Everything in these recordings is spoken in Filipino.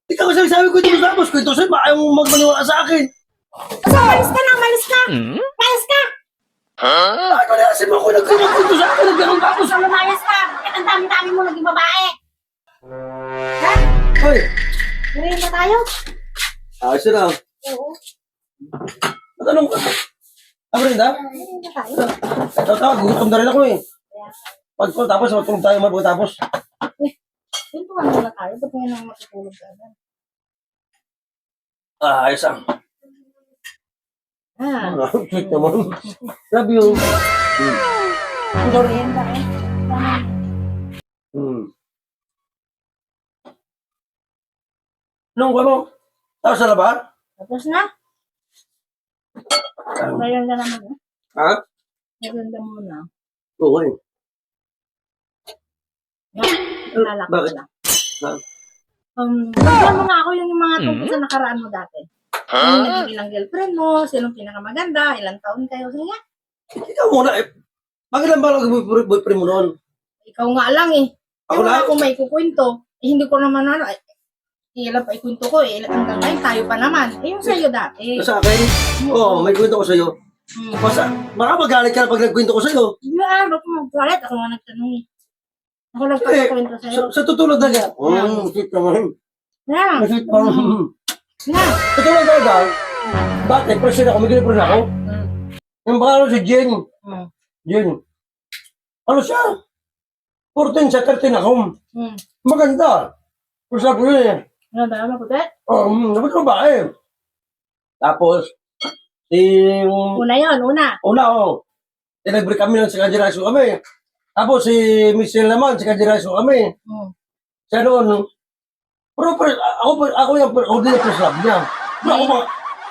Ikaw kasi sabi ko ito tapos ko ito sa'yo, baka ayaw mo magmaniwala sa akin. Basta umalis ka na, umalis ka! Umalis ka! Bakit wala kasi mo ako nagkwento sa akin, nagganong tapos. Basta lumayas ka! Bakit ang dami-dami mo naging babae? Ha? Hoy, Ngayon ba tayo? ayos na. Oo. Matanong ka. Brenda? Ngayon ba tayo? Ito tawag, gutom na rin ako eh. Tapos, matulog tayo tapos. Ito nga muna tayo. Ba't ngayon ang matutulog ka na? Ayos ang. Sweet naman. Love you. Merienda eh. Anong ano? Tapos na ba? Tapos na? Merienda naman eh. Ha? Merienda muna. Oo eh. Nalala ko Bakit? lang. Ha? Bigyan mo nga ako yung mga tungkol sa nakaraan mo dati. Yung naging ilang girlfriend mo, sinong pinakamaganda, ilang taon kayo. Sige nga. Ikaw muna eh. Bakit lang ba boyfriend mo noon? Ikaw nga lang eh. Ako Yung lang? ako may kukwento, eh, hindi ko naman ano, eh, ilan pa ikwento ko eh, hanggang ngayon tayo pa naman. Eh yung sa'yo dati. Sa akin? Oo, may kwento ko sa'yo. Baka magalit ka na pag nagkwento ko sa'yo. Yeah, ba't mo magalit? Ako nga nagtanong eh. Ako nagpapakwento sa'yo. Sa tutulog na ka. Sweet naman. Yeah. Sweet naman. Yeah. Tutulog na ka. Bakit? Presyon ako, may girlfriend ako. Yung pangalan si Jen. Jen. Ano siya? 14 siya, 13 ako. Maganda. Pero sabi ko eh. Ano ba? Maputi? Dapat babae. Tapos, Una yun, una. nag-break kami ng sikadiraso kami. Tapos si Michelle naman, sikadiraso kami. Siya noon, pero ako yung ordinary first love niya. Pero ako pa,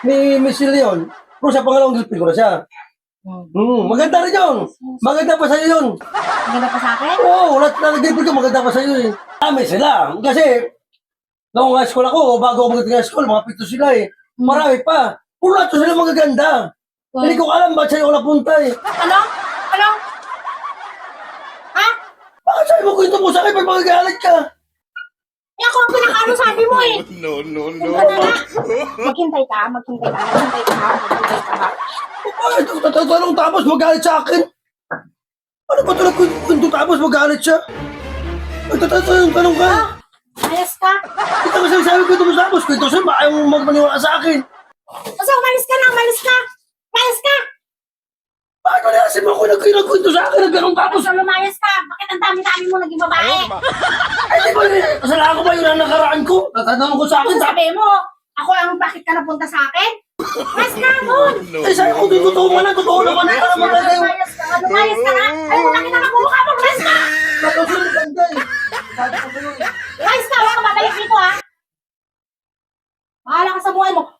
ni Michelle yun, pero sa pangalawang girlfriend ko na siya. Maganda rin yun. Maganda pa sa'yo yun. Maganda pa sa akin? Oo, lahat na girlfriend ko maganda pa sa'yo eh. Dami sila. Kasi, noong high school ako, bago ako magating high school, mga 7 sila eh. Marami pa. Puro lahat sila magaganda. Hindi ko alam ba't sa'yo ako napunta eh. Ano? Ano? Ha? Bakit sabi mo kwento mo sa akin pag magagalit ka? Eh ako ang pinakaano sabi mo eh. No. Maghintay ka, maghintay ka, maghintay ka, maghintay ka ba? Bakit? Tatanong tapos magalit sa akin? Ano ba talaga kwento tapos magalit siya? Tatanong ka? Ayos ka? Ito kasi sabi kwento mo tapos kwento siya, baka ayaw mo magmaniwala sa akin. Basta umalis ka na, umalis ka! Umalis ka! Bakit wala kasi mo ako nagkwento sa akin, nagganong tapos? Basta lumayas ka! Bakit ang dami-dami mo naging babae? Ay, di ba, kasalanan ko ba yun ang nakaraan ko? Tatanong ko sa akin, Kung sabi mo, ako ang bakit ka napunta sa akin? Umalis ka nun! Ay, sabi ko, totoo man na, totoo naman na, alam mo na kayo. Lumayas ka na! Ay, wala kita nagmumukha mo! Umalis ka! Tapos yung ganda eh. Sabi ko sa'yo eh. Umalis ka! Huwag ka babalik dito ha! Bahala ka sa buhay mo!